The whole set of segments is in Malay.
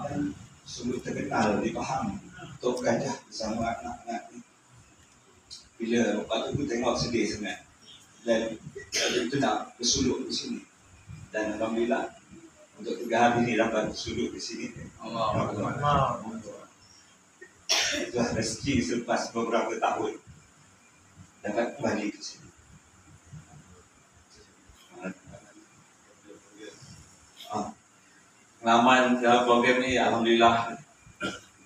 dan sungguh terkenal, dipaham Tok Gajah bersama anak-anak ni. Bila waktu tu tengok sedih sangat, dan itu nak bersuluk di sini. Dan alhamdulillah untuk 3 hari ni dapat bersuluk di sini. Allah. Itulah rezeki selepas beberapa tahun dapat kembali ke sini. Pengalaman dalam program ni alhamdulillah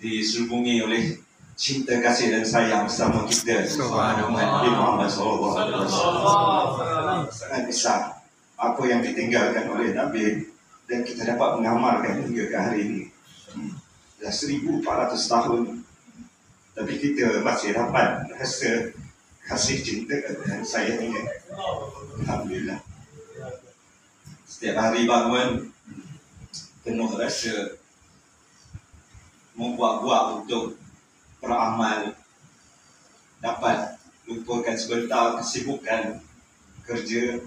diselubungi oleh cinta kasih dan sayang bersama kita Nabi Muhammad SAW. Sangat besar apa yang ditinggalkan oleh Nabi dan kita dapat mengamalkan hingga ke hari ini. Dah 1400 tahun, tapi kita masih dapat rasa kasih cinta dan sayangnya. Alhamdulillah. Setiap hari bangun penuh rasa membuat-buat untuk beramal, dapat lupakan sebentar kesibukan kerja,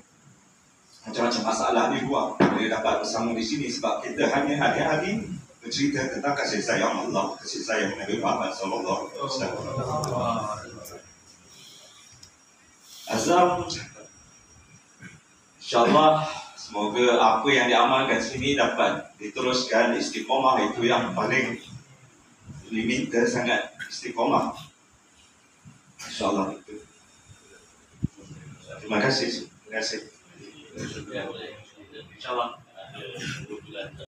macam-macam masalah di luar, boleh dapat bersama di sini sebab kita hanya hari-hari bercerita tentang kasih sayang Allah, kasih sayang Nabi Muhammad SAW. Azam, insyaAllah semoga apa yang diamalkan sini dapat diteruskan. Istiqomah itu yang paling limiter sangat, istiqomah. InsyaAllah itu. Terima kasih. Terima kasih. InsyaAllah.